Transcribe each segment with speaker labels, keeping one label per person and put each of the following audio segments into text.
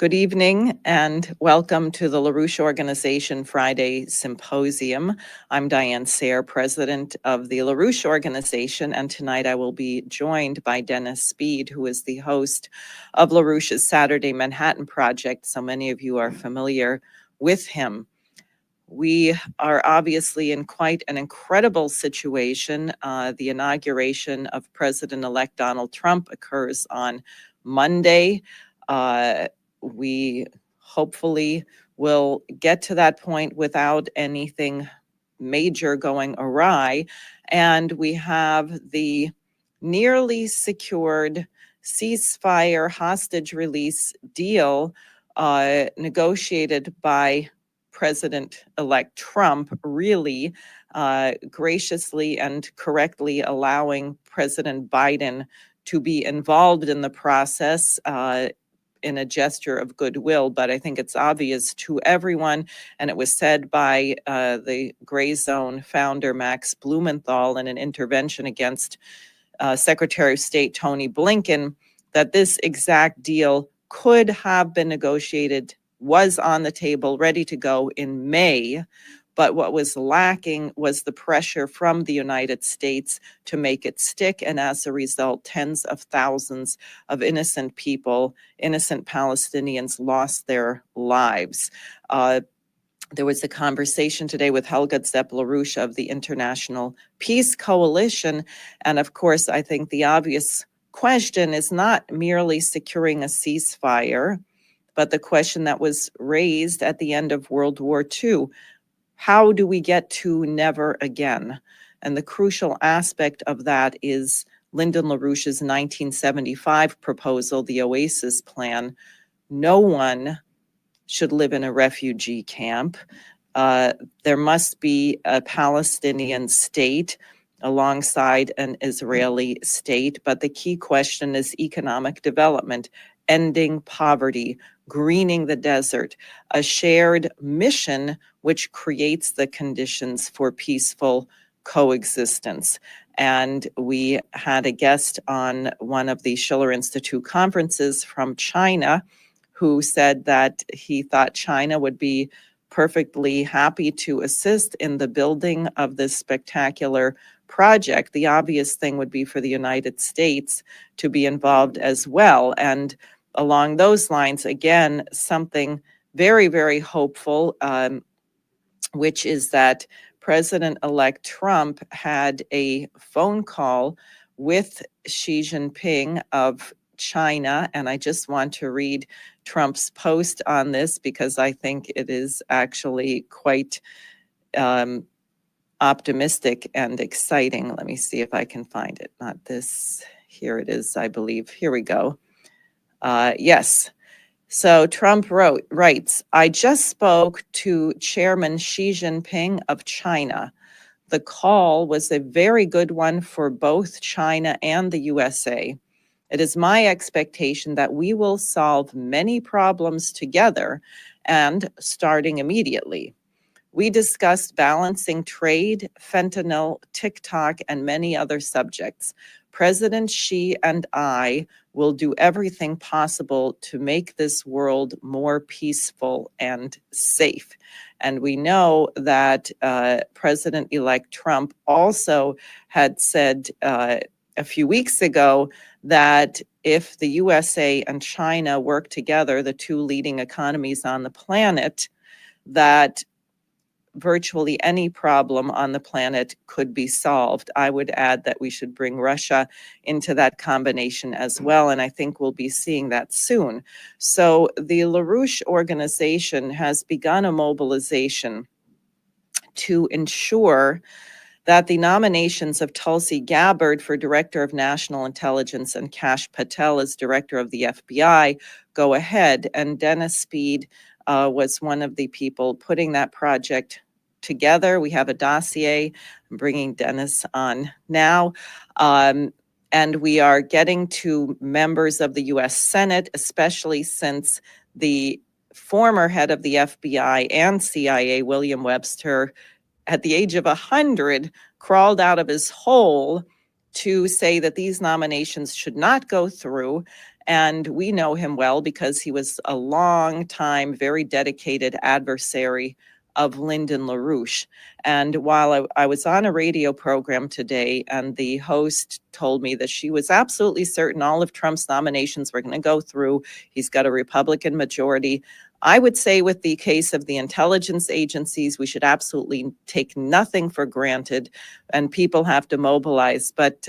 Speaker 1: Good evening and welcome to the LaRouche Organization Friday Symposium. I'm Diane Sayre, president of the LaRouche Organization, and tonight I will be joined by Dennis Speed, who is the host of LaRouche's Saturday Manhattan Project. So many of you are familiar with him. We are obviously in quite an incredible situation. The inauguration of President-elect Donald Trump occurs on Monday. We hopefully will get to that point without anything major going awry. And we have the nearly secured ceasefire hostage release deal negotiated by President-elect Trump, really graciously and correctly allowing President Biden to be involved in the process in a gesture of goodwill. But I think it's obvious to everyone, and it was said by the Gray Zone founder, Max Blumenthal, in an intervention against Secretary of State Tony Blinken, that this exact deal could have been negotiated, was on the table, ready to go in May. But what was lacking was the pressure from the United States to make it stick. And as a result, tens of thousands of innocent people, innocent Palestinians, lost their lives. There was a conversation today with Helga Zepp-LaRouche of the International Peace Coalition. And of course, I think the obvious question is not merely securing a ceasefire, but the question that was raised at the end of World War II. How do we get to never again? And the crucial aspect of that is Lyndon LaRouche's 1975 proposal, the Oasis Plan. No one should live in a refugee camp. There must be a Palestinian state alongside an Israeli state. But the key question is economic development, ending poverty, greening the desert, a shared mission which creates the conditions for peaceful coexistence. And we had a guest on one of the Schiller Institute conferences from China who said that he thought China would be perfectly happy to assist in the building of this spectacular project. The obvious thing would be for the United States to be involved as well. And along those lines, again, something very, very hopeful, which is that President-elect Trump had a phone call with Xi Jinping of China. And I just want to read Trump's post on this because I think it is actually quite optimistic and exciting. Let me see if I can find it. Not this. Here it is, I believe. Here we go. Yes. So Trump writes, I just spoke to Chairman Xi Jinping of China. The call was a very good one for both China and the USA. It is my expectation that we will solve many problems together and starting immediately. We discussed balancing trade, fentanyl, TikTok, and many other subjects. President Xi and I will do everything possible to make this world more peaceful and safe. And we know that President-elect Trump also had said a few weeks ago that if the USA and China work together, the two leading economies on the planet, that virtually any problem on the planet could be solved. I would add that we should bring Russia into that combination as well, and I think we'll be seeing that soon. So the LaRouche Organization has begun a mobilization to ensure that the nominations of Tulsi Gabbard for Director of National Intelligence and Kash Patel as Director of the FBI go ahead. And Dennis Speed was one of the people putting that project together. We have a dossier. I'm bringing Dennis on now. And we are getting to members of the U.S. Senate, especially since the former head of the FBI and CIA, William Webster, at the age of 100, crawled out of his hole to say that these nominations should not go through. And we know him well because he was a long time, very dedicated adversary of Lyndon LaRouche. And while I was on a radio program today, and the host told me that she was absolutely certain all of Trump's nominations were going to go through, he's got a Republican majority. I would say with the case of the intelligence agencies, we should absolutely take nothing for granted, and people have to mobilize. But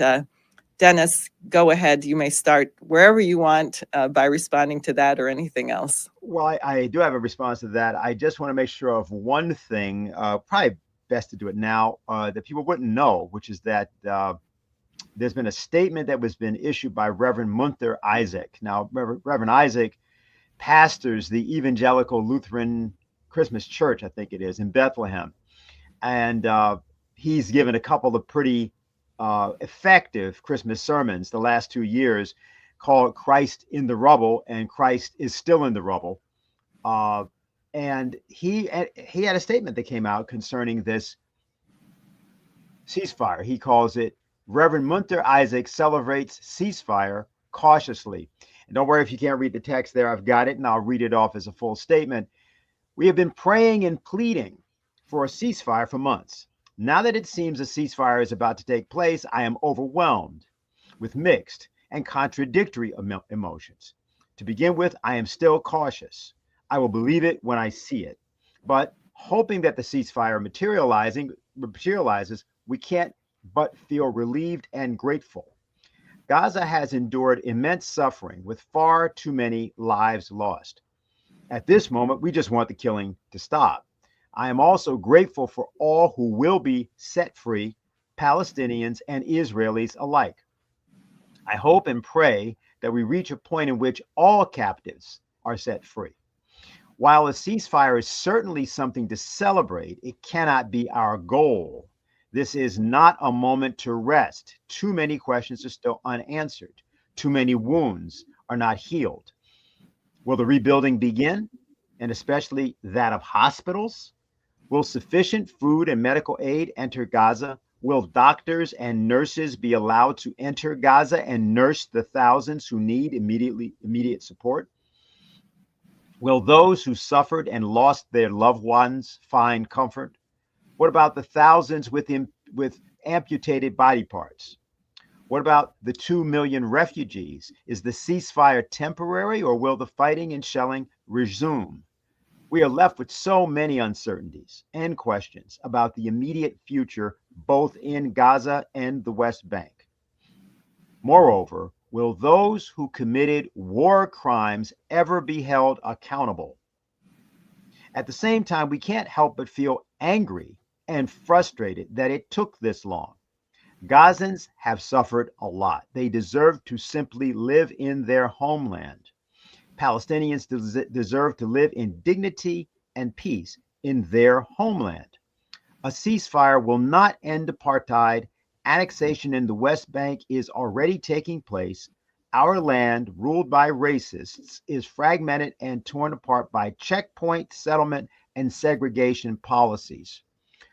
Speaker 1: Dennis, go ahead. You may start wherever you want by responding to that or anything else.
Speaker 2: Well, I do have a response to that. I just want to make sure of one thing, probably best to do it now, that people wouldn't know, which is that there's been a statement that was been issued by Reverend Munther Isaac. Now, Reverend Isaac pastors the Evangelical Lutheran Christmas Church, I think it is, in Bethlehem. And he's given a couple of pretty effective Christmas sermons the last 2 years called Christ in the Rubble and Christ is Still in the Rubble. And he had a statement that came out concerning this ceasefire. He calls it, Reverend Munther Isaac celebrates ceasefire cautiously. And don't worry if you can't read the text there, I've got it and I'll read it off as a full statement. We have been praying and pleading for a ceasefire for months. Now that it seems a ceasefire is about to take place, I am overwhelmed with mixed and contradictory emotions. To begin with, I am still cautious. I will believe it when I see it. But hoping that the ceasefire materializes, we can't but feel relieved and grateful. Gaza has endured immense suffering with far too many lives lost. At this moment, we just want the killing to stop. I am also grateful for all who will be set free, Palestinians and Israelis alike. I hope and pray that we reach a point in which all captives are set free. While a ceasefire is certainly something to celebrate, it cannot be our goal. This is not a moment to rest. Too many questions are still unanswered. Too many wounds are not healed. Will the rebuilding begin, and especially that of hospitals? Will sufficient food and medical aid enter Gaza? Will doctors and nurses be allowed to enter Gaza and nurse the thousands who need immediate support? Will those who suffered and lost their loved ones find comfort? What about the thousands with amputated body parts? What about the 2 million refugees? Is the ceasefire temporary, or will the fighting and shelling resume? We are left with so many uncertainties and questions about the immediate future, both in Gaza and the West Bank. Moreover, will those who committed war crimes ever be held accountable? At the same time, we can't help but feel angry and frustrated that it took this long. Gazans have suffered a lot. They deserve to simply live in their homeland. Palestinians deserve to live in dignity and peace in their homeland. A ceasefire will not end apartheid. Annexation in the West Bank is already taking place. Our land, ruled by racists, is fragmented and torn apart by checkpoint, settlement, and segregation policies.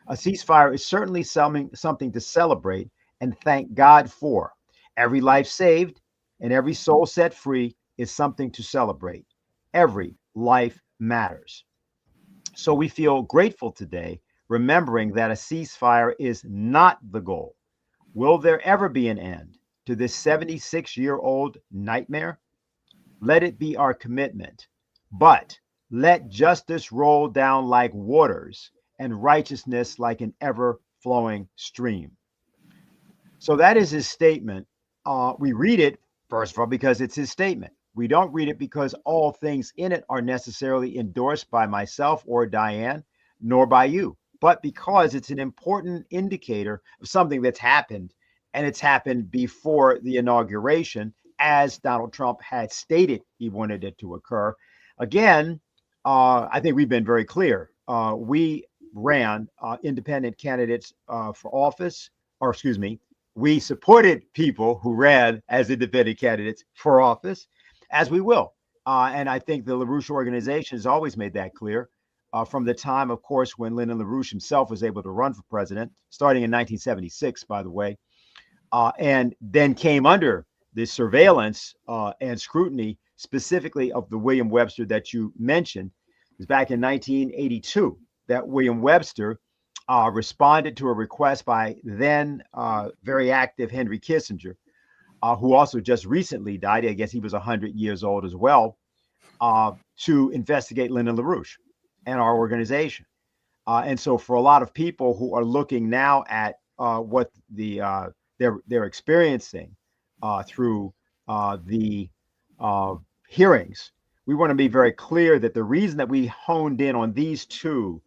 Speaker 2: A ceasefire is certainly something to celebrate and thank God for. Every life saved and every soul set free is something to celebrate. Every life matters. So we feel grateful today, remembering that a ceasefire is not the goal. Will there ever be an end to this 76-year-old nightmare? Let it be our commitment. But let justice roll down like waters and righteousness like an ever-flowing stream. So that is his statement. We read it, first of all, because it's his statement. We don't read it because all things in it are necessarily endorsed by myself or Diane, nor by you, but because it's an important indicator of something that's happened, and it's happened before the inauguration, as Donald Trump had stated he wanted it to occur. Again, I think we've been very clear. We ran independent candidates for office, or excuse me, we supported people who ran as independent candidates for office, as we will. And I think the LaRouche Organization has always made that clear from the time, of course, when Lyndon LaRouche himself was able to run for president, starting in 1976, by the way, and then came under the surveillance and scrutiny specifically of the William Webster that you mentioned. It was back in 1982 that William Webster responded to a request by then very active Henry Kissinger, who also just recently died. I guess he was 100 years old as well, to investigate Lyndon LaRouche and our organization. And so for a lot of people who are looking now at what they're experiencing through the hearings, we want to be very clear that the reason that we honed in on these two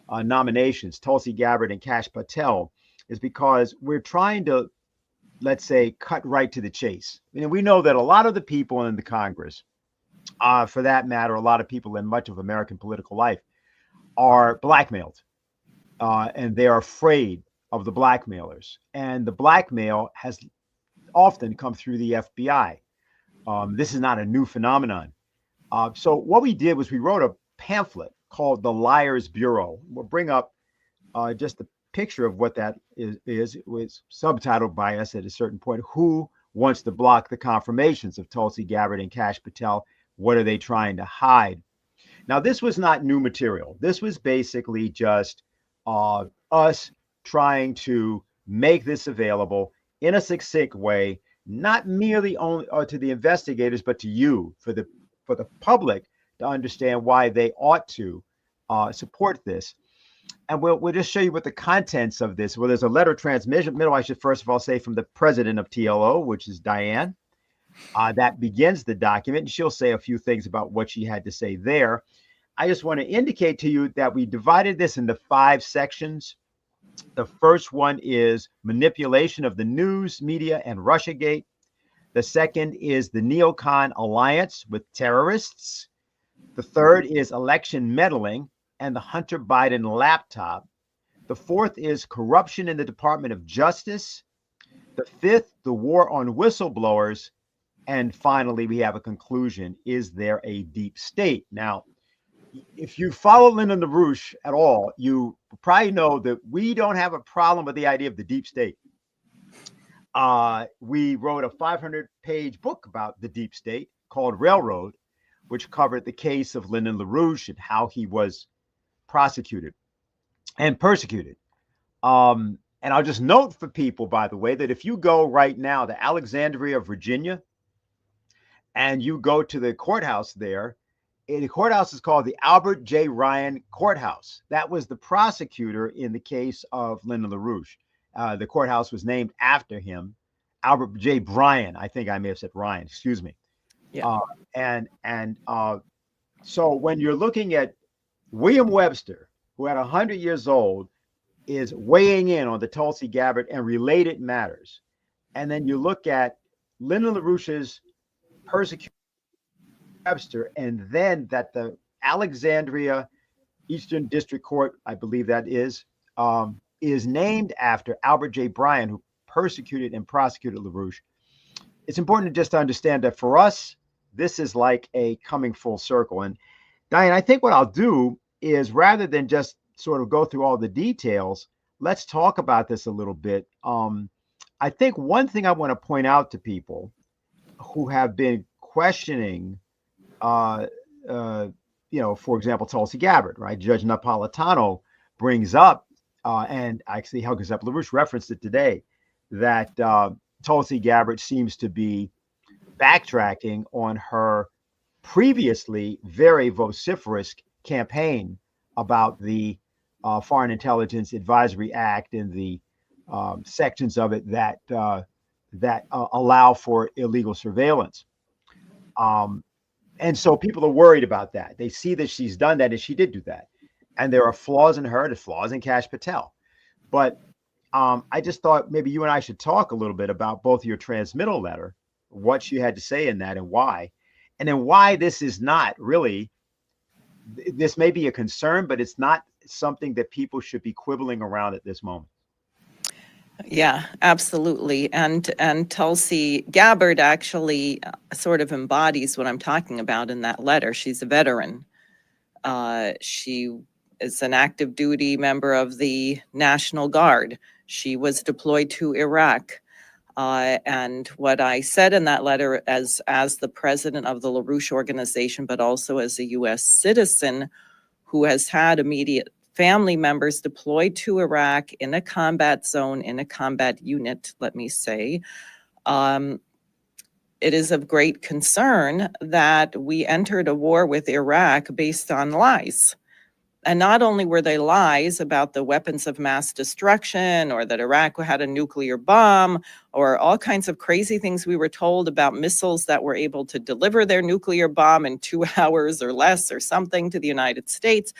Speaker 2: nominations, Tulsi Gabbard and Kash Patel, is because we're trying to, let's say, cut right to the chase. We know that a lot of the people in the Congress, for that matter, a lot of people in much of American political life, are blackmailed, and they are afraid of the blackmailers. And the blackmail has often come through the FBI. This is not a new phenomenon. So what we did was we wrote a pamphlet called the Liars Bureau. We'll bring up just a picture of what that is. It was subtitled by us at a certain point: Who wants to block the confirmations of Tulsi Gabbard and Kash Patel? What are they trying to hide? Now, this was not new material. This was basically just us trying to make this available in a succinct way, not merely only to the investigators, but to you, for the public, to understand why they ought to support this. And we'll just show you what the contents of this. Well, there's a letter transmission. I should first of all say from the president of TLO, which is Diane. That begins the document, and she'll say a few things about what she had to say there. I just want to indicate to you that we divided this into 5 sections. The first one is manipulation of the news media and Russiagate. The second is the neocon alliance with terrorists. The third is election meddling and the Hunter Biden laptop. The fourth is corruption in the Department of Justice. The fifth, the war on whistleblowers. And finally, we have a conclusion: is there a deep state? Now, if you follow Lyndon LaRouche at all, you probably know that we don't have a problem with the idea of the deep state. We wrote a 500-page book about the deep state called Railroad, which covered the case of Lyndon LaRouche and how he was prosecuted and persecuted. And I'll just note for people, by the way, that if you go right now to Alexandria, Virginia, and you go to the courthouse there, the courthouse is called the Albert J. Ryan Courthouse. That was the prosecutor in the case of Lyndon LaRouche. The courthouse was named after him, Albert J. Bryan. I think I may have said Ryan. Excuse me.
Speaker 1: Yeah.
Speaker 2: So when you're looking at William Webster, who at 100 years old is weighing in on the Tulsi Gabbard and related matters, and then you look at Lyndon LaRouche's persecution Webster, and then that the Alexandria Eastern District Court, I believe that is named after Albert J. Bryan, who persecuted and prosecuted LaRouche. It's important just to understand that for us, this is like a coming full circle. And Diane, I think what I'll do is, rather than just sort of go through all the details, let's talk about this a little bit. I think one thing I want to point out to people who have been questioning, for example, Tulsi Gabbard, right? Judge Napolitano brings up, and actually Helga LaRouche referenced it today, that Tulsi Gabbard seems to be backtracking on her previously very vociferous campaign about the Foreign Intelligence Advisory Act and the sections of it that allow for illegal surveillance. And so people are worried about that. They see that she's done that, and she did do that. And there are flaws in her, there's flaws in Kash Patel. But I just thought maybe you and I should talk a little bit about both your transmittal letter, what she had to say in that and why this is not really, this may be a concern, but it's not something that people should be quibbling around at this moment.
Speaker 1: Yeah, absolutely. And Tulsi Gabbard actually sort of embodies what I'm talking about in that letter. She's a veteran. She is an active duty member of the National Guard. She was deployed to Iraq. And what I said in that letter as the president of the LaRouche Organization, but also as a U.S. citizen who has had immediate family members deployed to Iraq in a combat zone, in a combat unit, let me say, it is of great concern that we entered a war with Iraq based on lies. And not only were they lies about the weapons of mass destruction or that Iraq had a nuclear bomb or all kinds of crazy things we were told about missiles that were able to deliver their nuclear bomb in 2 hours or less or something to the United States.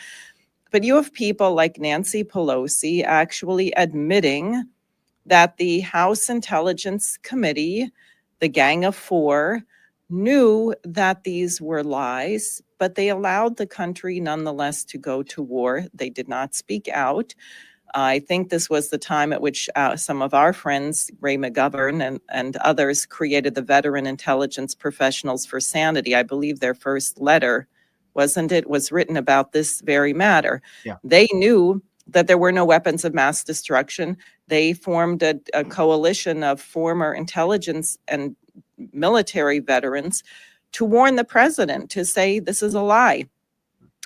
Speaker 1: But you have people like Nancy Pelosi actually admitting that the House Intelligence Committee, the Gang of Four, knew that these were lies, but they allowed the country nonetheless to go to war. They did not speak out. I think this was the time at which some of our friends, Ray McGovern and others, created the Veteran Intelligence Professionals for Sanity. I believe their first letter, wasn't it, was written about this very matter.
Speaker 2: Yeah.
Speaker 1: They knew that there were no weapons of mass destruction. They formed a coalition of former intelligence and military veterans to warn the president, to say this is a lie.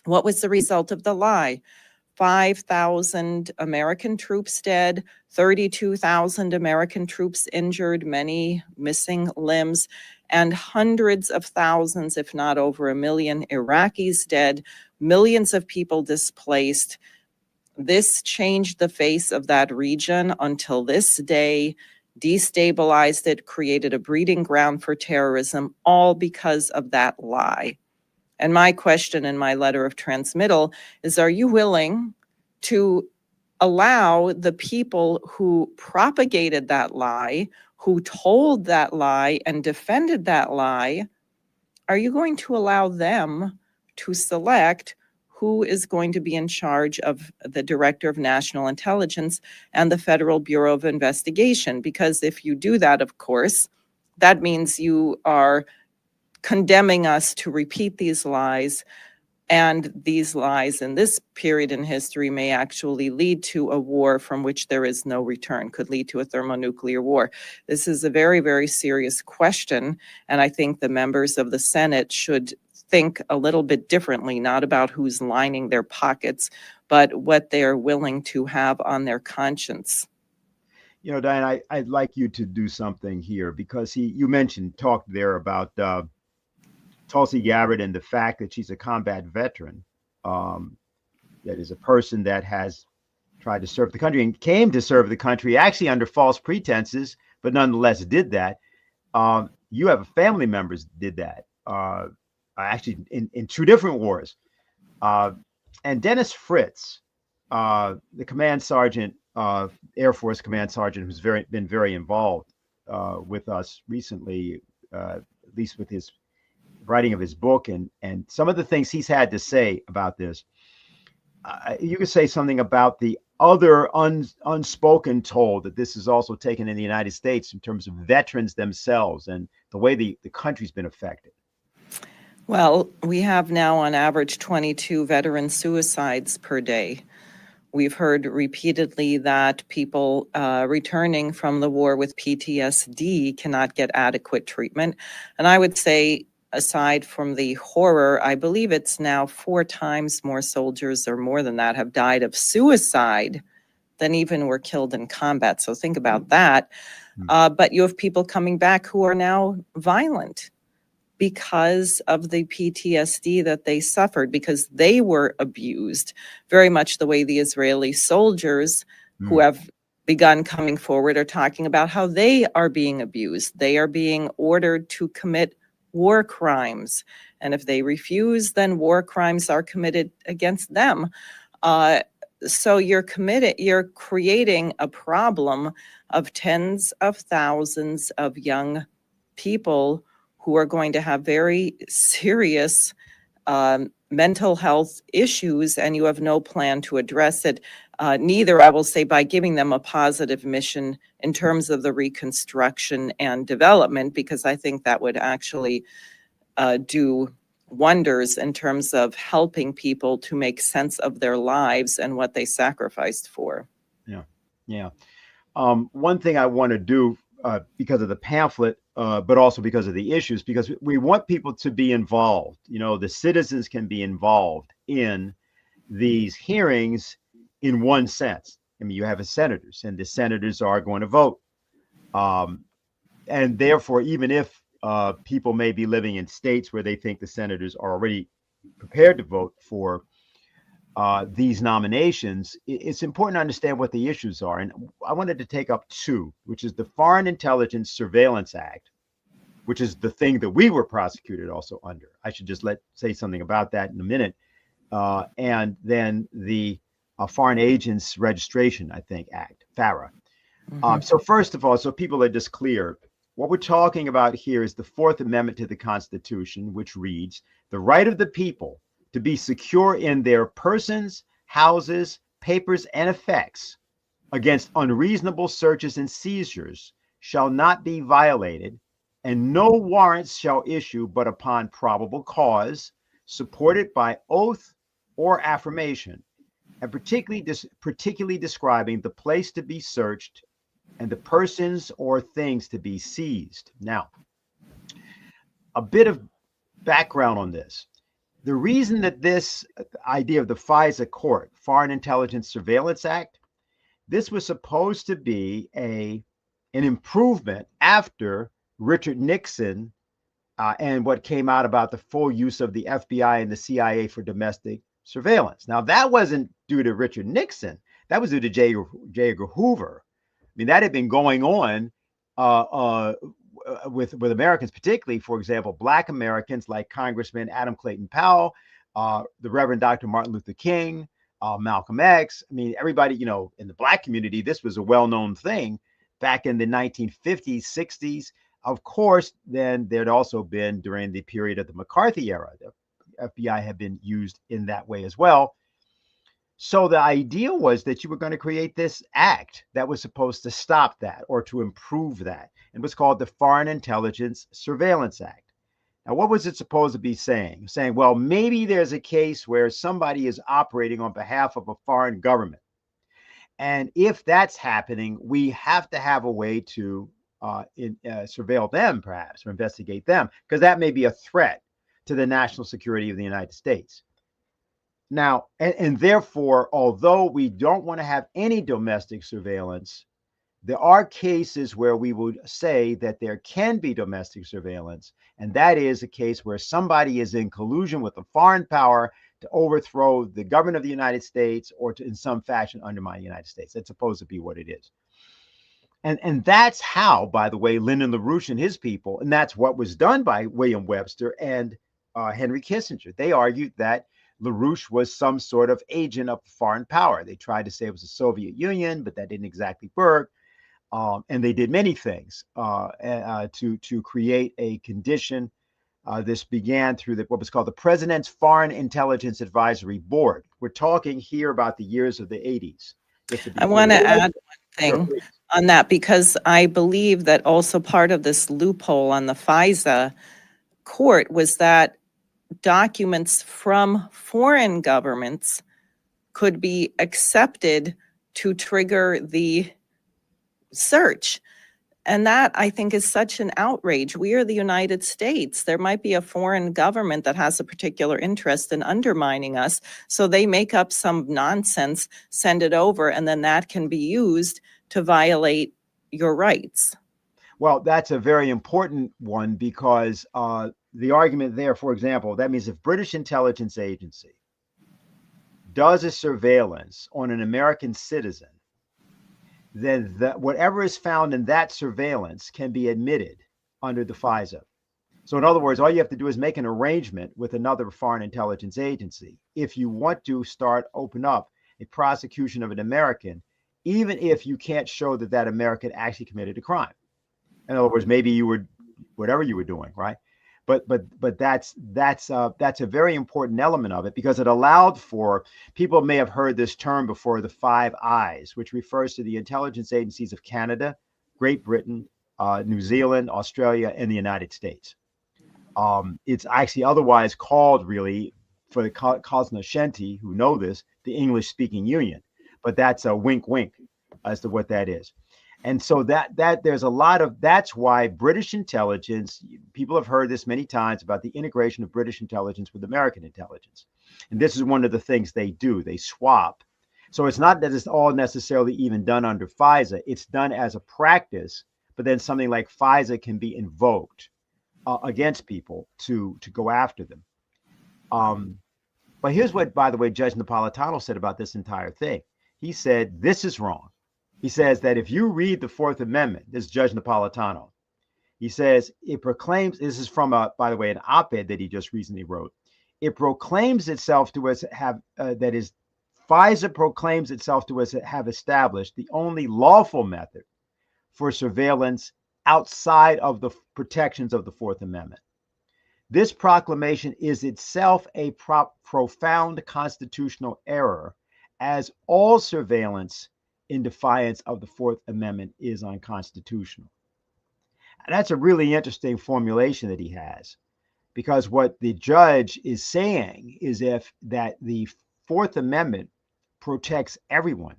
Speaker 1: What was the result of the lie? 5,000 American troops dead, 32,000 American troops injured, many missing limbs, and hundreds of thousands, if not over 1 million Iraqis dead, millions of people displaced. This changed the face of that region until this day, destabilized it, created a breeding ground for terrorism, all because of that lie. And my question in my letter of transmittal is, are you willing to allow the people who propagated that lie, who told that lie and defended that lie, are you going to allow them to select who is going to be in charge of the Director of National Intelligence and the Federal Bureau of Investigation? Because if you do that, of course, that means you are condemning us to repeat these lies. And these lies in this period in history may actually lead to a war from which there is no return, could lead to a thermonuclear war. This is a very, very serious question. And I think the members of the Senate should think a little bit differently, not about who's lining their pockets, but what they're willing to have on their conscience.
Speaker 2: You know, Diane, I'd like you to do something here because you talked there about Tulsi Gabbard and the fact that she's a combat veteran, that is a person that has tried to serve the country and came to serve the country actually under false pretenses, but nonetheless did that. You have family members did that, actually in 2 different wars. And Dennis Fritz, the command sergeant, Air Force command sergeant, who's been very involved with us recently, at least with his writing of his book and some of the things he's had to say about this. You could say something about the other unspoken toll that this is also taken in the United States in terms of veterans themselves and the way the country's been affected.
Speaker 1: Well, we have now on average 22 veteran suicides per day. We've heard repeatedly that people returning from the war with PTSD cannot get adequate treatment. And I would say, aside from the horror, I believe it's now 4 times more soldiers or more than that have died of suicide than even were killed in combat. So think about that. But you have people coming back who are now violent because of the PTSD that they suffered, because they were abused, very much the way the Israeli soldiers who have begun coming forward are talking about how they are being abused. They are being ordered to commit war crimes. And if they refuse, then war crimes are committed against them. So you're creating a problem of tens of thousands of young people who are going to have very serious mental health issues, and you have no plan to address it. Neither, I will say, by giving them a positive mission in terms of the reconstruction and development, because I think that would actually do wonders in terms of helping people to make sense of their lives and what they sacrificed for.
Speaker 2: Yeah. One thing I want to do because of the pamphlet, but also because of the issues, because we want people to be involved. The citizens can be involved in these hearings in one sense. I mean, you have senators, and the senators are going to vote. And therefore, even if people may be living in states where they think the senators are already prepared to vote for these nominations, it's important to understand what the issues are. And I wanted to take up two, which is the Foreign Intelligence Surveillance Act, which is the thing that we were prosecuted also under. I should just say something about that in a minute. And then the Foreign Agents Registration, I think, Act, FARA. So first of all, so people are just clear, what we're talking about here is the Fourth Amendment to the Constitution, which reads, the right of the people to be secure in their persons, houses, papers, and effects against unreasonable searches and seizures shall not be violated, and no warrants shall issue but upon probable cause, supported by oath or affirmation, and particularly describing the place to be searched and the persons or things to be seized. Now, a bit of background on this. The reason that this idea of the FISA court, Foreign Intelligence Surveillance Act, this was supposed to be an improvement after Richard Nixon and what came out about the full use of the FBI and the CIA for domestic surveillance. Now, that wasn't due to Richard Nixon. That was due to J. Edgar Hoover. I mean, that had been going on with Americans, particularly, for example, Black Americans like Congressman Adam Clayton Powell, the Reverend Dr. Martin Luther King, Malcolm X. I mean, everybody, in the Black community, this was a well-known thing back in the 1950s, 60s. Of course, then there'd also been during the period of the McCarthy era, the FBI had been used in that way as well. So the idea was that you were going to create this act that was supposed to stop that or to improve that. It was called the Foreign Intelligence Surveillance Act. Now, what was it supposed to be saying? Saying, well, maybe there's a case where somebody is operating on behalf of a foreign government. And if that's happening, we have to have a way to surveil them, perhaps, or investigate them, because that may be a threat to the national security of the United States. Now, and therefore, although we don't want to have any domestic surveillance, there are cases where we would say that there can be domestic surveillance, and that is a case where somebody is in collusion with a foreign power to overthrow the government of the United States or to, in some fashion, undermine the United States. That's supposed to be what it is. And that's how, by the way, Lyndon LaRouche and his people, and that's what was done by William Webster and Henry Kissinger. They argued that LaRouche was some sort of agent of foreign power. They tried to say it was the Soviet Union, but that didn't exactly work. And they did many things to create a condition. This began through what was called the President's Foreign Intelligence Advisory Board. We're talking here about the years of the 80s.
Speaker 1: I want to add one thing on that, because I believe that also part of this loophole on the FISA court was that documents from foreign governments could be accepted to trigger the search. And that, I think, is such an outrage. We are the United States. There might be a foreign government that has a particular interest in undermining us. So they make up some nonsense, send it over, and then that can be used to violate your rights.
Speaker 2: Well, that's a very important one, because the argument there, for example, that means if British intelligence agency does a surveillance on an American citizen, then whatever is found in that surveillance can be admitted under the FISA. So in other words, all you have to do is make an arrangement with another foreign intelligence agency if you want to open up a prosecution of an American, even if you can't show that that American actually committed a crime. In other words, maybe you were, whatever you were doing, right? But that's a very important element of it, because it allowed for, people may have heard this term before, the Five Eyes, which refers to the intelligence agencies of Canada, Great Britain, New Zealand, Australia, and the United States. It's actually otherwise called, really, for the cognoscenti who know this, the English-speaking union. But that's a wink, wink as to what that is. And so that there's a lot of, that's why British intelligence, people have heard this many times about the integration of British intelligence with American intelligence. And this is one of the things they do. They swap. So it's not that it's all necessarily even done under FISA. It's done as a practice, but then something like FISA can be invoked against people to go after them. But here's what, by the way, Judge Napolitano said about this entire thing. He said, this is wrong. He says that if you read the Fourth Amendment, this is Judge Napolitano, he says it proclaims, this is from, by the way, an op-ed that he just recently wrote. It proclaims itself to us have, that is, FISA proclaims itself to us have established the only lawful method for surveillance outside of the protections of the Fourth Amendment. This proclamation is itself a profound constitutional error, as all surveillance in defiance of the Fourth Amendment is unconstitutional. And that's a really interesting formulation that he has, because what the judge is saying is that the Fourth Amendment protects everyone,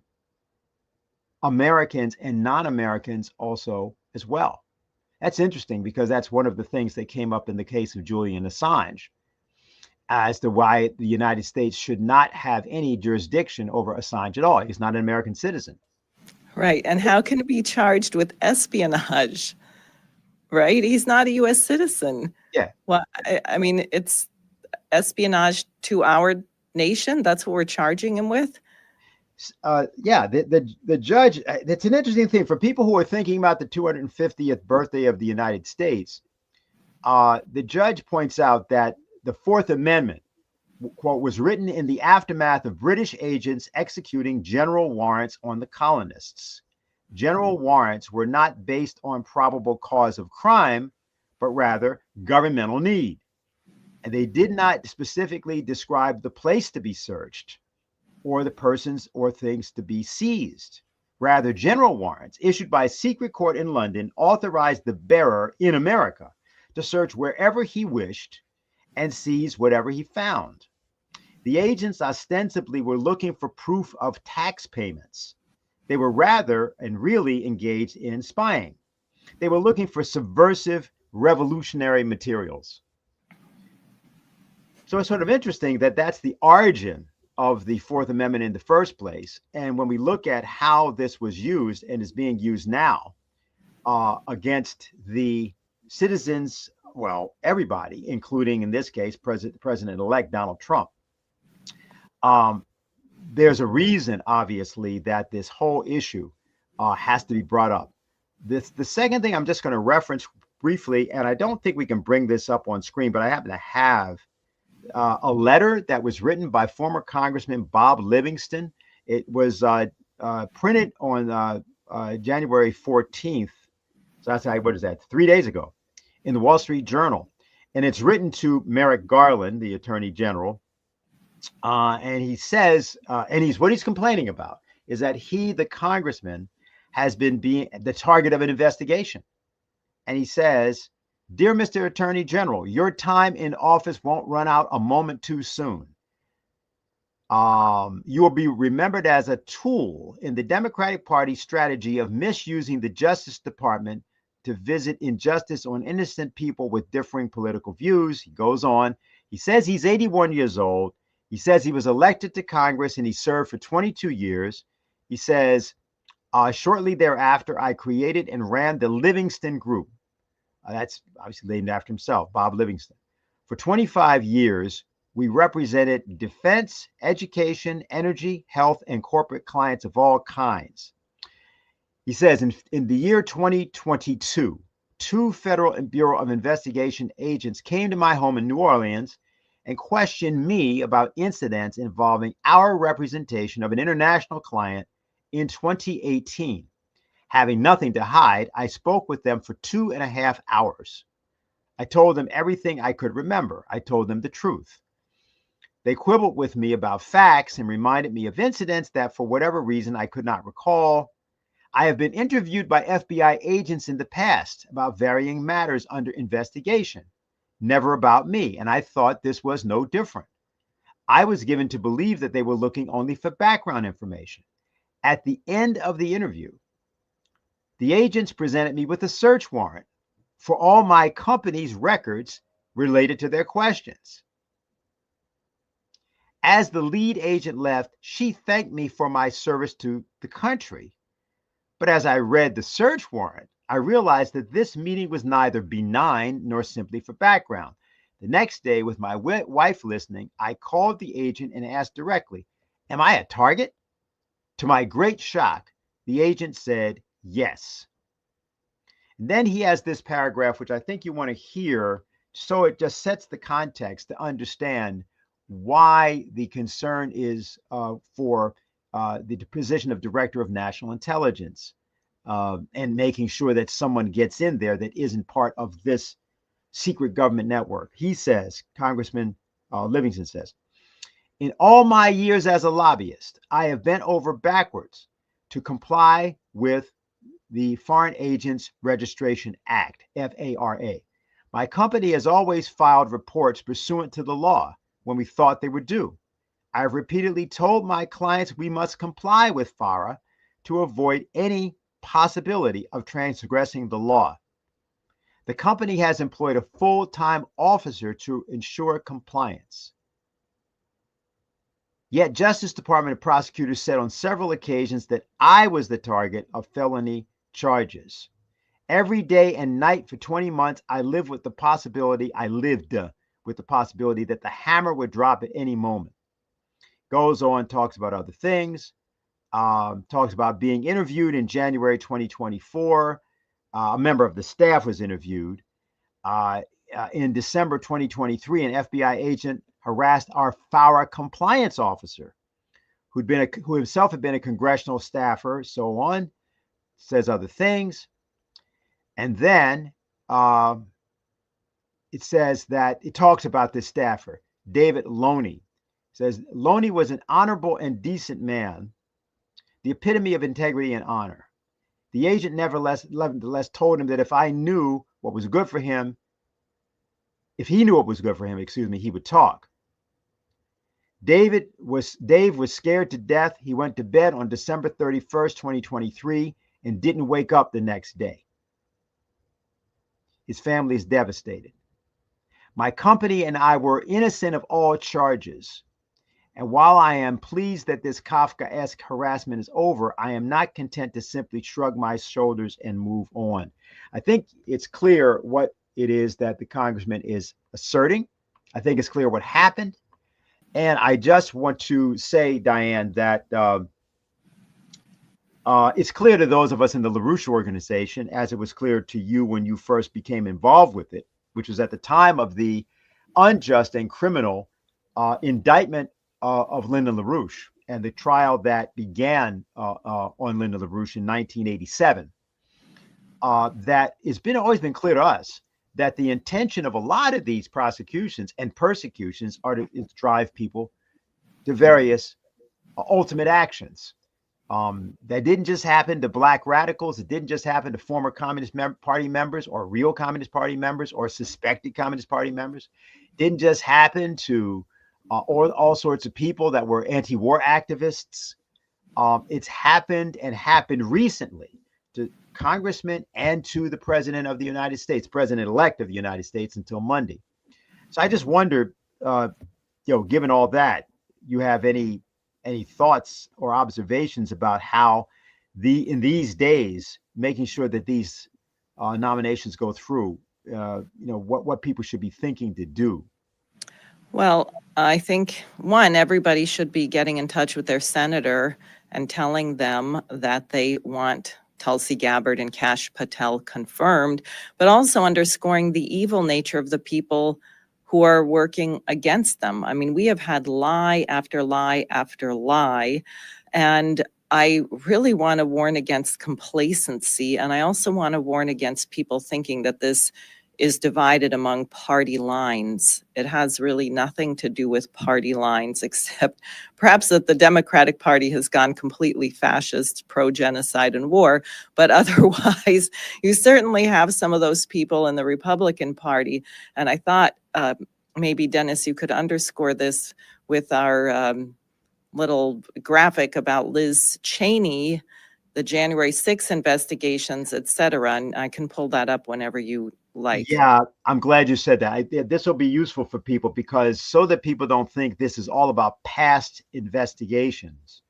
Speaker 2: Americans and non-Americans also as well. That's interesting, because that's one of the things that came up in the case of Julian Assange as to why the United States should not have any jurisdiction over Assange at all. He's not an American citizen.
Speaker 1: Right. And how can it be charged with espionage? Right? He's not a U.S. citizen.
Speaker 2: Yeah.
Speaker 1: Well, I mean, it's espionage to our nation. That's what we're charging him with.
Speaker 2: Yeah, the judge, it's an interesting thing for people who are thinking about the 250th birthday of the United States. The judge points out that the Fourth Amendment, quote, was written in the aftermath of British agents executing general warrants on the colonists. General warrants were not based on probable cause of crime, but rather governmental need. And they did not specifically describe the place to be searched or the persons or things to be seized. Rather, general warrants issued by a secret court in London authorized the bearer in America to search wherever he wished and seize whatever he found. The agents ostensibly were looking for proof of tax payments. They were rather and really engaged in spying. They were looking for subversive, revolutionary materials. So it's sort of interesting that that's the origin of the Fourth Amendment in the first place. And when we look at how this was used and is being used now against the citizens, well, everybody, including in this case, President-elect Donald Trump, there's a reason, obviously, that this whole issue has to be brought up. The second thing I'm just going to reference briefly, and I don't think we can bring this up on screen, but I happen to have a letter that was written by former Congressman Bob Livingston. It was printed on January 14th. So that's what is that? 3 days ago in the Wall Street Journal. And it's written to Merrick Garland, the Attorney General. And he says, what he's complaining about is that he, the congressman, has been being the target of an investigation. And he says, "Dear Mr. Attorney General, your time in office won't run out a moment too soon. You will be remembered as a tool in the Democratic Party's strategy of misusing the Justice Department to visit injustice on innocent people with differing political views." He goes on. He says he's 81 years old. He says he was elected to Congress and he served for 22 years. He says, shortly thereafter, I created and ran the Livingston Group. That's obviously named after himself, Bob Livingston. For 25 years, we represented defense, education, energy, health, and corporate clients of all kinds. He says in the year 2022, 2 Federal Bureau of Investigation agents came to my home in New Orleans and questioned me about incidents involving our representation of an international client in 2018. Having nothing to hide, I spoke with them for 2.5 hours. I told them everything I could remember. I told them the truth. They quibbled with me about facts and reminded me of incidents that for whatever reason I could not recall. I have been interviewed by FBI agents in the past about varying matters under investigation, never about me, and I thought this was no different. I was given to believe that they were looking only for background information. At the end of the interview, The agents presented me with a search warrant for all my company's records related to their questions. As the lead agent left, she thanked me for my service to the country. But as I read the search warrant, I realized that this meeting was neither benign nor simply for background. The next day, with my wife listening, I called the agent and asked directly, "Am I a target?" To my great shock, the agent said yes. And then he has this paragraph, which I think you want to hear, so it just sets the context to understand why the concern is for the position of Director of National Intelligence and making sure that someone gets in there that isn't part of this secret government network. He says, Congressman Livingston says, "In all my years as a lobbyist, I have bent over backwards to comply with the Foreign Agents Registration Act, FARA. My company has always filed reports pursuant to the law when we thought they were due. I've repeatedly told my clients we must comply with FARA to avoid any possibility of transgressing the law. The company has employed a full-time officer to ensure compliance. Yet Justice Department prosecutors said on several occasions that I was the target of felony charges. Every day and night for 20 months, I lived with the possibility that the hammer would drop at any moment." Goes on, talks about other things, talks about being interviewed in January 2024. A member of the staff was interviewed. In December 2023, an FBI agent harassed our FARA compliance officer, who himself had been a congressional staffer, so on, says other things. And then it says that it talks about this staffer, David Loney. It says, "Loney was an honorable and decent man, the epitome of integrity and honor. The agent nevertheless told him that if he knew what was good for him, he would talk. Dave was scared to death. He went to bed on December 31st, 2023, and didn't wake up the next day. His family is devastated. My company and I were innocent of all charges. And while I am pleased that this Kafkaesque harassment is over, I am not content to simply shrug my shoulders and move on." I think it's clear what it is that the congressman is asserting. I think it's clear what happened. And I just want to say, Diane, that it's clear to those of us in the LaRouche Organization, as it was clear to you when you first became involved with it, which was at the time of the unjust and criminal indictment of Linda LaRouche and the trial that began on Linda LaRouche in 1987, that it's always been clear to us that the intention of a lot of these prosecutions and persecutions are to drive people to various ultimate actions. That didn't just happen to Black radicals. It didn't just happen to former Communist Party members or real Communist Party members or suspected Communist Party members. It didn't just happen to all sorts of people that were anti-war activists. It's happened and happened recently to congressmen and to the president of the United States, president-elect of the United States until Monday. So I just wonder, given all that, you have any thoughts or observations about how in these days, making sure that these nominations go through, what people should be thinking to do?
Speaker 1: Well, I think, one, everybody should be getting in touch with their senator and telling them that they want Tulsi Gabbard and Kash Patel confirmed, but also underscoring the evil nature of the people who are working against them. I mean, we have had lie after lie after lie, and I really want to warn against complacency, and I also want to warn against people thinking that this is divided among party lines. It has really nothing to do with party lines, except perhaps that the Democratic Party has gone completely fascist, pro-genocide and war. But otherwise, you certainly have some of those people in the Republican Party. And I thought maybe, Dennis, you could underscore this with our little graphic about Liz Cheney, the January 6th investigations, et cetera. And I can pull that up whenever you like.
Speaker 2: Yeah, I'm glad you said that. This will be useful for people because so that people don't think this is all about past investigations.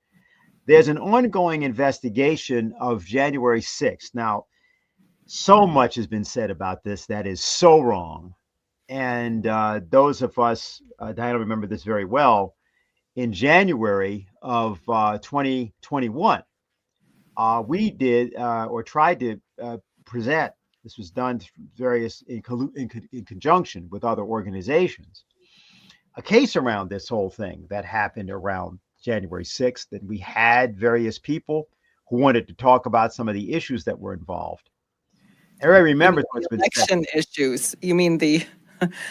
Speaker 2: There's an ongoing investigation of January 6th. Now, so much has been said about this that is so wrong. And those of us, Diane, remember this very well, in January of 2021, we did or tried to present, this was done in conjunction with other organizations, a case around this whole thing that happened around January 6th. And we had various people who wanted to talk about some of the issues that were involved. Everybody remembers what's been said.
Speaker 1: Election issues. You mean the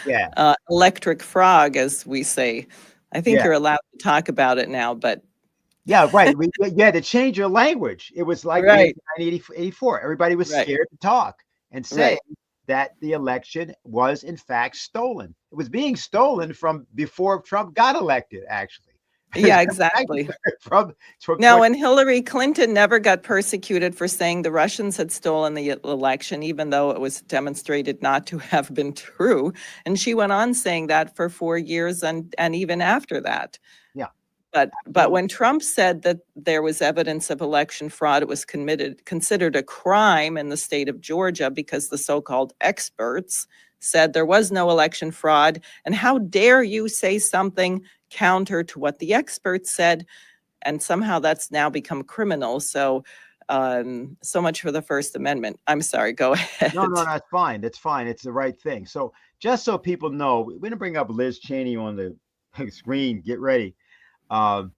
Speaker 2: Yeah.
Speaker 1: electric frog, as we say. I think
Speaker 2: Yeah.
Speaker 1: you're allowed to talk about it now, but
Speaker 2: Yeah, right. You had to change your language. It was like
Speaker 1: Right.
Speaker 2: 1984. Everybody was
Speaker 1: Right.
Speaker 2: scared to talk and say
Speaker 1: Right.
Speaker 2: that the election was in fact stolen. It was being stolen from before Trump got elected, actually.
Speaker 1: yeah, exactly.
Speaker 2: From
Speaker 1: Now, and Hillary Clinton never got persecuted for saying the Russians had stolen the election, even though it was demonstrated not to have been true. And she went on saying that for 4 years and even after that.
Speaker 2: Yeah.
Speaker 1: But when Trump said that there was evidence of election fraud, it was considered a crime in the state of Georgia because the so-called experts said there was no election fraud. And how dare you say something counter to what the experts said? And somehow that's now become criminal. So so much for the First Amendment. I'm sorry, go ahead.
Speaker 2: No, that's fine. That's fine. It's the right thing. So just so people know, we're going to bring up Liz Cheney on the screen. Get ready. And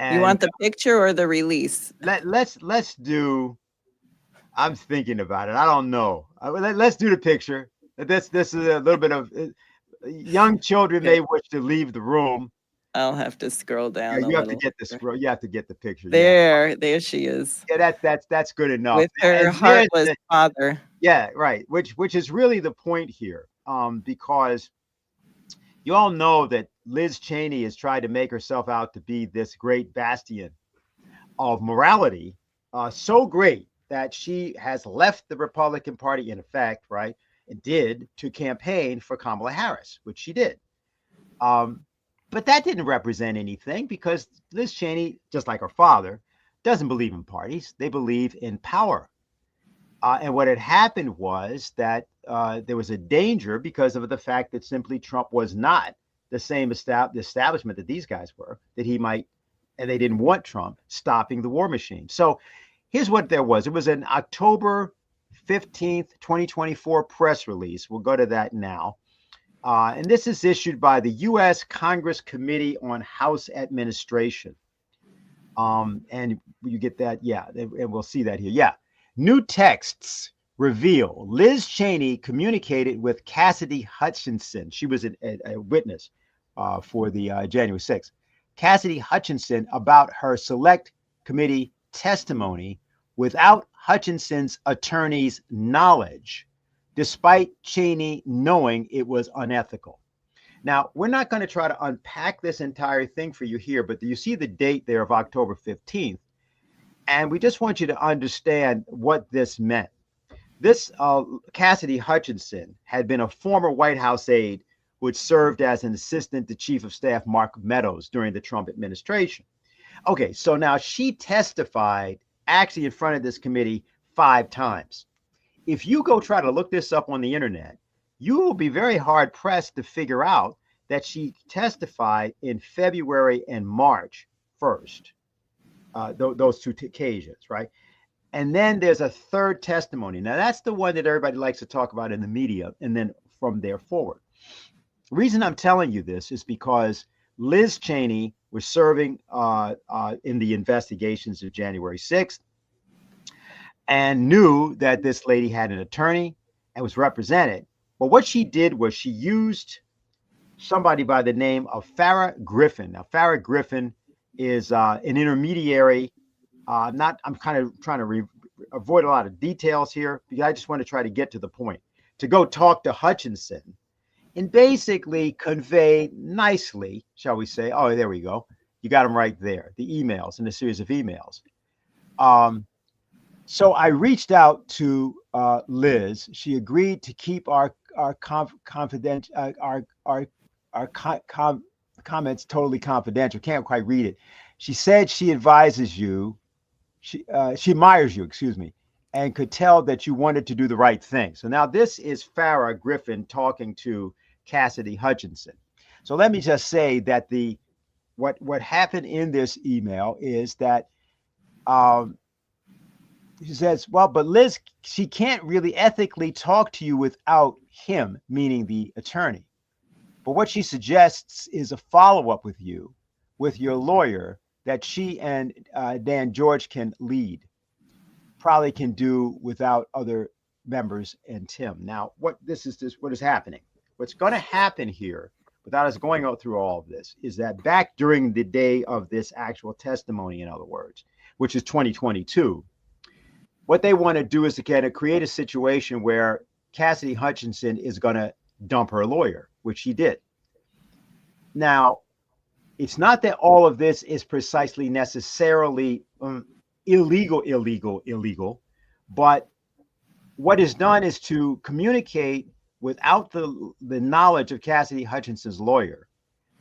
Speaker 1: you want the picture or the release?
Speaker 2: Let's do. I'm thinking about it. I don't know. Let's do the picture. This is a little bit of young children may wish to leave the room.
Speaker 1: I'll have to scroll down.
Speaker 2: Yeah, you have to get the scroll. You have to get the picture.
Speaker 1: There she is.
Speaker 2: Yeah, that's good enough.
Speaker 1: With her heartless father.
Speaker 2: Yeah, right. Which is really the point here. Because you all know that Liz Cheney has tried to make herself out to be this great bastion of morality, so great that she has left the Republican Party, in effect, right, and did to campaign for Kamala Harris, which she did. But that didn't represent anything because Liz Cheney, just like her father, doesn't believe in parties. They believe in power. And what had happened was that there was a danger because of the fact that simply Trump was not the same establishment that these guys were, that he might, and they didn't want Trump stopping the war machine. So here's what there was. It was an October 15th, 2024 press release. We'll go to that now. And this is issued by the U.S. Congress Committee on House Administration. And you get that? Yeah, and we'll see that here. Yeah. New texts reveal Liz Cheney communicated with Cassidy Hutchinson. She was a witness for the January 6th. Cassidy Hutchinson about her select committee testimony without Hutchinson's attorney's knowledge, despite Cheney knowing it was unethical. Now, we're not going to try to unpack this entire thing for you here, but you see the date there of October 15th. And we just want you to understand what this meant. This Cassidy Hutchinson had been a former White House aide who had served as an assistant to Chief of Staff Mark Meadows during the Trump administration. Okay, so now she testified actually in front of this committee 5 times. If you go try to look this up on the internet, you will be very hard pressed to figure out that she testified in February and March 1st. Those 2 occasions, right? And then there's a third testimony. Now, that's the one that everybody likes to talk about in the media, and then from there forward. The reason I'm telling you this is because Liz Cheney was serving in the investigations of January 6th and knew that this lady had an attorney and was represented. But what she did was she used somebody by the name of Farrah Griffin. Now, Farrah Griffin is an intermediary. I'm kind of trying to avoid a lot of details here because I just want to try to get to the point, to go talk to Hutchinson and basically convey nicely, shall we say, oh, there we go. You got them right there, the emails in a series of emails. So I reached out to Liz. She agreed to keep our confidential comments totally confidential. Can't quite read it. She said she advises you. She admires you, excuse me, and could tell that you wanted to do the right thing. So now this is Farrah Griffin talking to Cassidy Hutchinson. So let me just say that what happened in this email is that um, she says, well, but Liz, she can't really ethically talk to you without him, meaning the attorney. But what she suggests is a follow-up with you, with your lawyer, that she and Dan George can lead. Probably can do without other members and Tim. Now, what is happening? What's going to happen here, without us going through all of this, is that back during the day of this actual testimony, in other words, which is 2022, what they want to do is to kind of create a situation where Cassidy Hutchinson is going to dump her lawyer, which she did. Now, it's not that all of this is precisely necessarily illegal, but what is done is to communicate without the knowledge of Cassidy Hutchinson's lawyer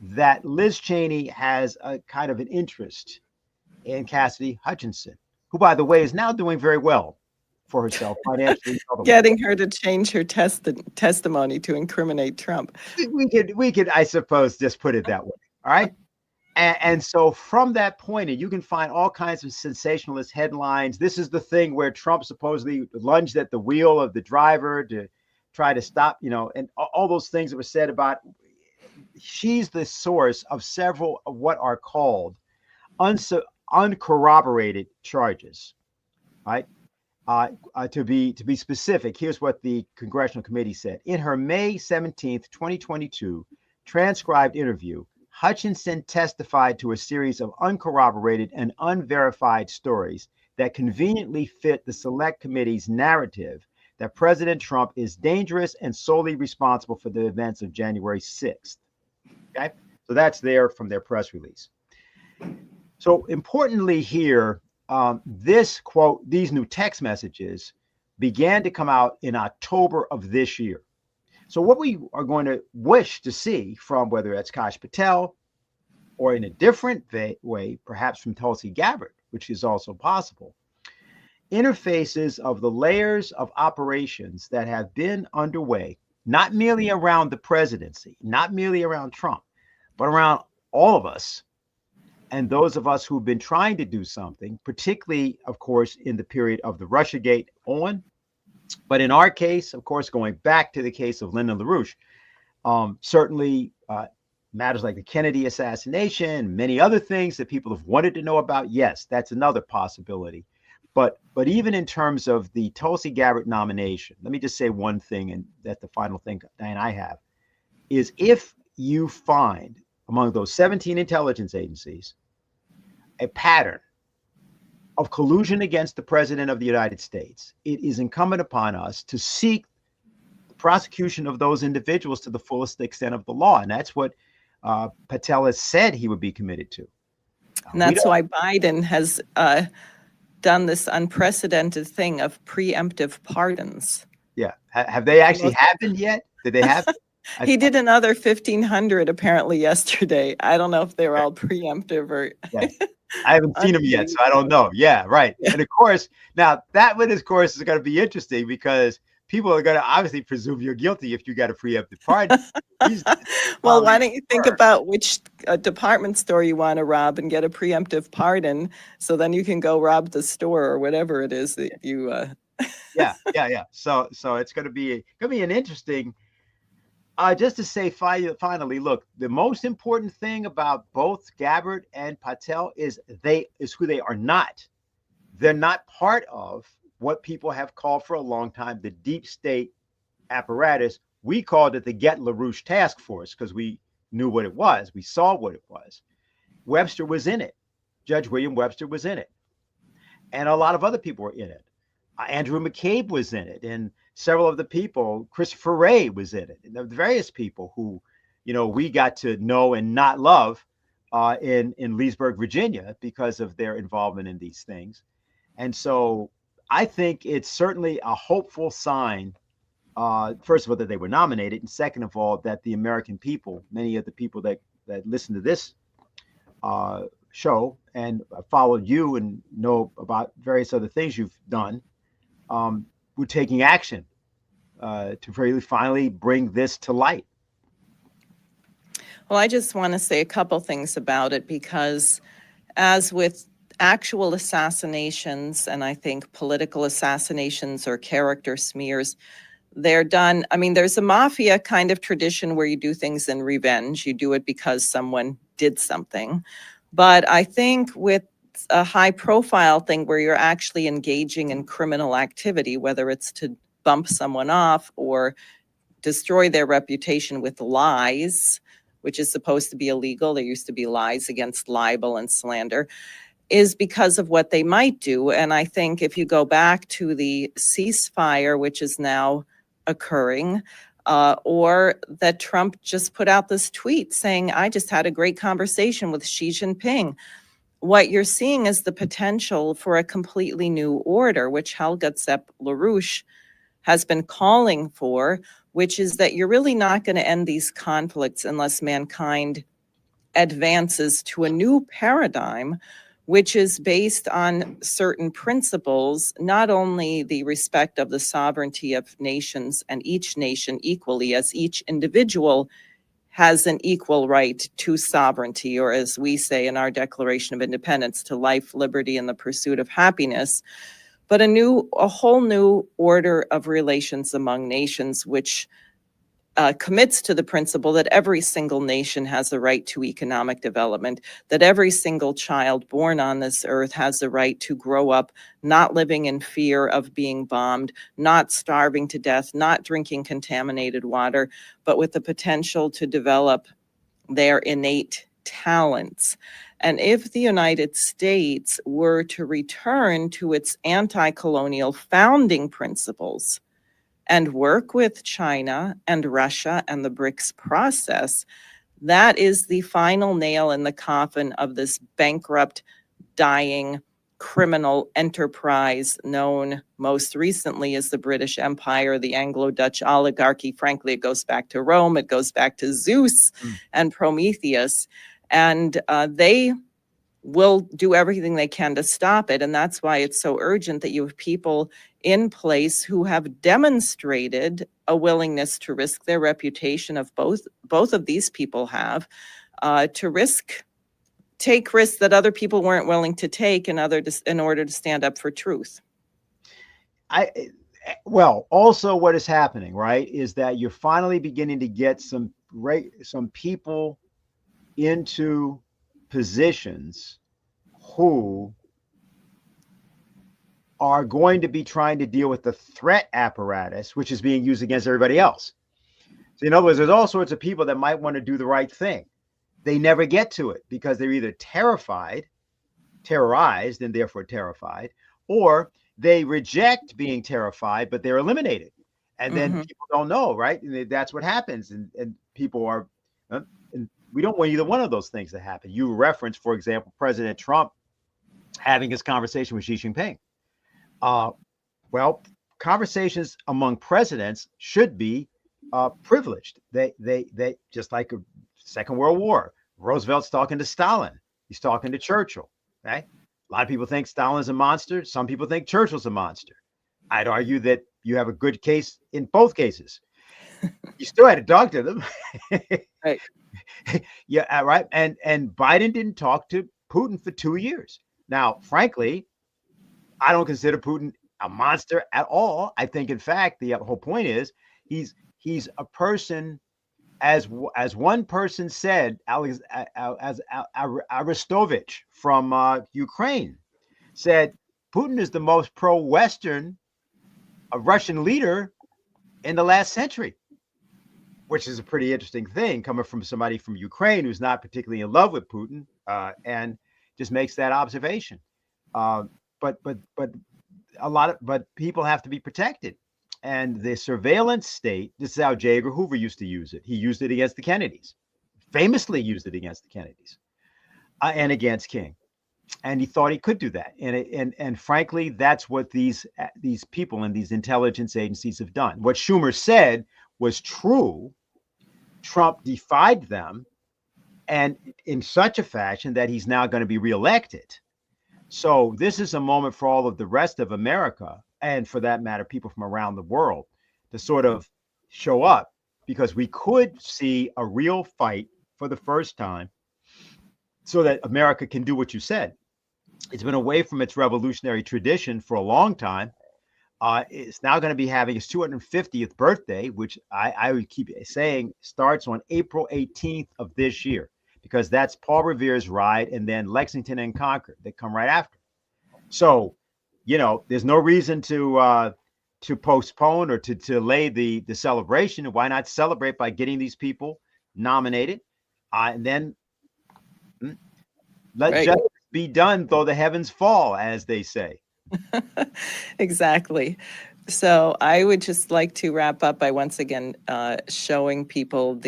Speaker 2: that Liz Cheney has a kind of an interest in Cassidy Hutchinson, who, by the way, is now doing very well for herself financially.
Speaker 1: Getting her to change her testimony to incriminate Trump.
Speaker 2: We could, I suppose, just put it that way. All right. And so from that point, and you can find all kinds of sensationalist headlines. This is the thing where Trump supposedly lunged at the wheel of the driver to try to stop, and all those things that were said about. She's the source of several of what are called uncorroborated charges, right? To be specific, here's what the Congressional Committee said. In her May 17th, 2022 transcribed interview, Hutchinson testified to a series of uncorroborated and unverified stories that conveniently fit the Select Committee's narrative that President Trump is dangerous and solely responsible for the events of January 6th. Okay, so that's there from their press release. So importantly here, this quote, these new text messages began to come out in October of this year. So what we are going to wish to see from whether it's Kash Patel or in a different way, perhaps from Tulsi Gabbard, which is also possible, interfaces of the layers of operations that have been underway, not merely around the presidency, not merely around Trump, but around all of us and those of us who've been trying to do something, particularly, of course, in the period of the Russiagate on. But in our case, of course, going back to the case of Lyndon LaRouche, certainly matters like the Kennedy assassination, many other things that people have wanted to know about. Yes, that's another possibility. But even in terms of the Tulsi Gabbard nomination, let me just say one thing, and that's the final thing, Diane, I have, is if you find among those 17 intelligence agencies a pattern of collusion against the president of the United States, it is incumbent upon us to seek the prosecution of those individuals to the fullest extent of the law. And that's what Patel has said he would be committed to.
Speaker 1: And that's why Biden has done this unprecedented thing of preemptive pardons.
Speaker 2: Yeah. Have they actually happened yet? Did they happen?
Speaker 1: He did another 1,500 apparently yesterday. I don't know if they were all preemptive or.
Speaker 2: Yeah. I haven't seen them yet, so I don't know. Yeah, right. Yeah. And of course, now that one, of course, is going to be interesting because people are going to obviously presume you're guilty if you got a preemptive pardon.
Speaker 1: Well, why don't you think about which department store you want to rob and get a preemptive pardon, so then you can go rob the store or whatever it is that you.
Speaker 2: Yeah. So it's going to be an interesting. Just to say finally, look, the most important thing about both Gabbard and Patel is who they are not. They're not part of what people have called for a long time the deep state apparatus. We called it the Get LaRouche Task Force because we knew what it was. We saw what it was. Webster was in it. Judge William Webster was in it. And a lot of other people were in it. Andrew McCabe was in it. And several of the people, Christopher Wray was in it. And the various people who, we got to know and not love in Leesburg, Virginia, because of their involvement in these things. And so I think it's certainly a hopeful sign. First of all, that they were nominated, and second of all, that the American people, many of the people that listen to this show and followed you and know about various other things you've done, we're taking action to really finally bring this to light.
Speaker 1: Well, I just want to say a couple things about it, because as with actual assassinations, and I think political assassinations or character smears, they're done. I mean, there's a mafia kind of tradition where you do things in revenge. You do it because someone did something. But I think with a high profile thing where you're actually engaging in criminal activity, whether it's to bump someone off or destroy their reputation with lies, which is supposed to be illegal. There used to be lies against libel and slander, is because of what they might do. And I think if you go back to the ceasefire, which is now occurring, or that Trump just put out this tweet saying, I just had a great conversation with Xi Jinping. What you're seeing is the potential for a completely new order, which Helga LaRouche has been calling for, which is that you're really not going to end these conflicts unless mankind advances to a new paradigm, which is based on certain principles, not only the respect of the sovereignty of nations and each nation equally, as each individual has an equal right to sovereignty, or as we say in our Declaration of Independence, to life, liberty, and the pursuit of happiness, but a whole new order of relations among nations, which commits to the principle that every single nation has a right to economic development, that every single child born on this earth has the right to grow up not living in fear of being bombed, not starving to death, not drinking contaminated water, but with the potential to develop their innate talents. And if the United States were to return to its anti-colonial founding principles and work with China and Russia and the BRICS process, that is the final nail in the coffin of this bankrupt, dying, criminal enterprise known most recently as the British Empire, the Anglo-Dutch oligarchy. Frankly, it goes back to Rome, it goes back to Zeus and Prometheus, and they will do everything they can to stop it. And that's why it's so urgent that you have people in place who have demonstrated a willingness to risk their reputation, of both of these people have, to take risks that other people weren't willing to take in order to stand up for truth.
Speaker 2: Well, also what is happening, right, is that you're finally beginning to get some people into positions who are going to be trying to deal with the threat apparatus, which is being used against everybody else. So in other words, there's all sorts of people that might want to do the right thing. They never get to it because they're either terrorized, and therefore terrified, or they reject being terrified, but they're eliminated. And then people don't know, right? And that's what happens. And people are, and we don't want either one of those things to happen. You referenced, for example, President Trump having his conversation with Xi Jinping. Well, conversations among presidents should be privileged. They just like a Second World War. Roosevelt's talking to Stalin. He's talking to Churchill. Okay, a lot of people think Stalin's a monster. Some people think Churchill's a monster. I'd argue that you have a good case in both cases. You still had to talk to them.
Speaker 1: Right.
Speaker 2: Yeah, right. And Biden didn't talk to Putin for 2 years. Now, frankly, I don't consider Putin a monster at all. I think, in fact, the whole point is he's a person, as one person said, as Arestovich from Ukraine said, Putin is the most pro-Western Russian leader in the last century, which is a pretty interesting thing coming from somebody from Ukraine who's not particularly in love with Putin, and just makes that observation. But people have to be protected, and the surveillance state. This is how J. Edgar Hoover used to use it. He used it against the Kennedys, famously used it against the Kennedys, and against King. And he thought he could do that. And frankly, that's what these people in these intelligence agencies have done. What Schumer said was true. Trump defied them, and in such a fashion that he's now going to be reelected. So this is a moment for all of the rest of America, and for that matter, people from around the world, to sort of show up, because we could see a real fight for the first time, so that America can do what you said. It's been away from its revolutionary tradition for a long time. It's now going to be having its 250th birthday, which I would keep saying starts on April 18th of this year, because that's Paul Revere's ride, and then Lexington and Concord that come right after. So, there's no reason to postpone or to delay the celebration. Why not celebrate by getting these people nominated, and then let
Speaker 1: Right.
Speaker 2: justice be done, though the heavens fall, as they say.
Speaker 1: Exactly. So I would just like to wrap up by once again showing people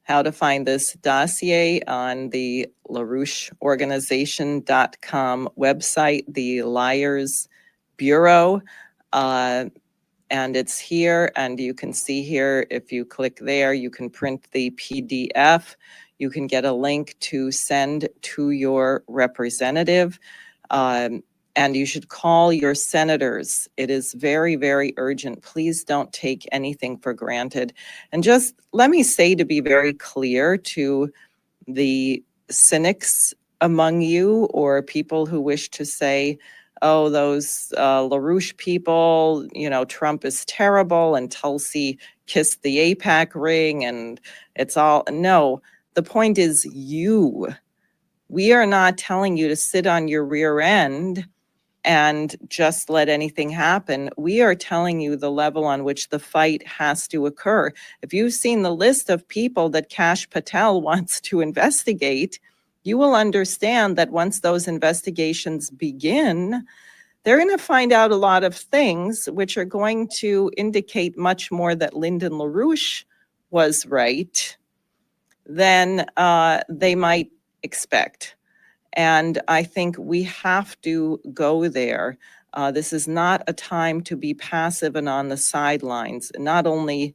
Speaker 1: how to find this dossier on the LaRoucheOrganization.com website, the Liars Bureau. And it's here, and you can see here, if you click there, you can print the PDF. You can get a link to send to your representative. And you should call your senators. It is very, very urgent. Please don't take anything for granted. And just let me say, to be very clear to the cynics among you, or people who wish to say, oh, those LaRouche people, Trump is terrible and Tulsi kissed the AIPAC ring and it's all, no, the point is you. We are not telling you to sit on your rear end and just let anything happen. We are telling you the level on which the fight has to occur. If you've seen the list of people that Kash Patel wants to investigate, you will understand that once those investigations begin, they're going to find out a lot of things which are going to indicate much more that Lyndon LaRouche was right than they might expect. And I think we have to go there. This is not a time to be passive and on the sidelines. Not only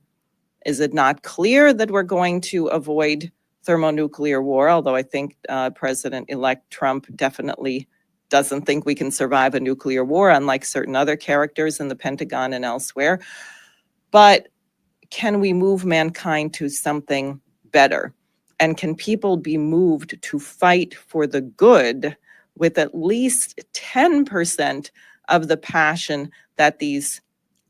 Speaker 1: is it not clear that we're going to avoid thermonuclear war, although I think President-elect Trump definitely doesn't think we can survive a nuclear war, unlike certain other characters in the Pentagon and elsewhere. But can we move mankind to something better? And can people be moved to fight for the good with at least 10% of the passion that these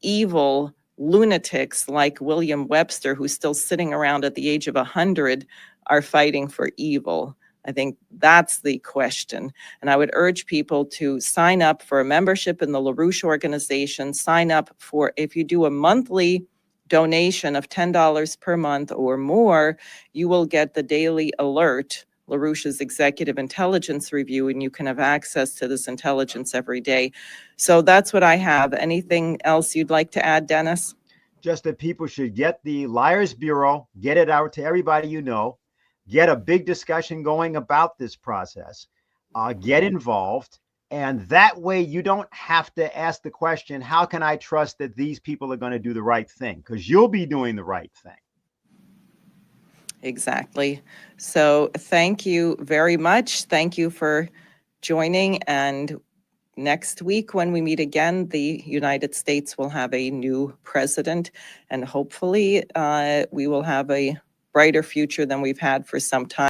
Speaker 1: evil lunatics like William Webster, who's still sitting around at the age of 100, are fighting for evil? I think that's the question. And I would urge people to sign up for a membership in the LaRouche Organization. Sign up for, if you do a monthly donation of $10 per month or more, you will get the daily alert, LaRouche's Executive Intelligence Review, and you can have access to this intelligence every day. So that's what I have. Anything else you'd like to add, Dennis?
Speaker 2: Just that people should get the Liars Bureau, get it out to everybody you know, get a big discussion going about this process, get involved. And that way you don't have to ask the question, how can I trust that these people are going to do the right thing? Because you'll be doing the right thing.
Speaker 1: Exactly. So thank you very much. Thank you for joining. And next week, when we meet again, the United States will have a new president. And hopefully we will have a brighter future than we've had for some time.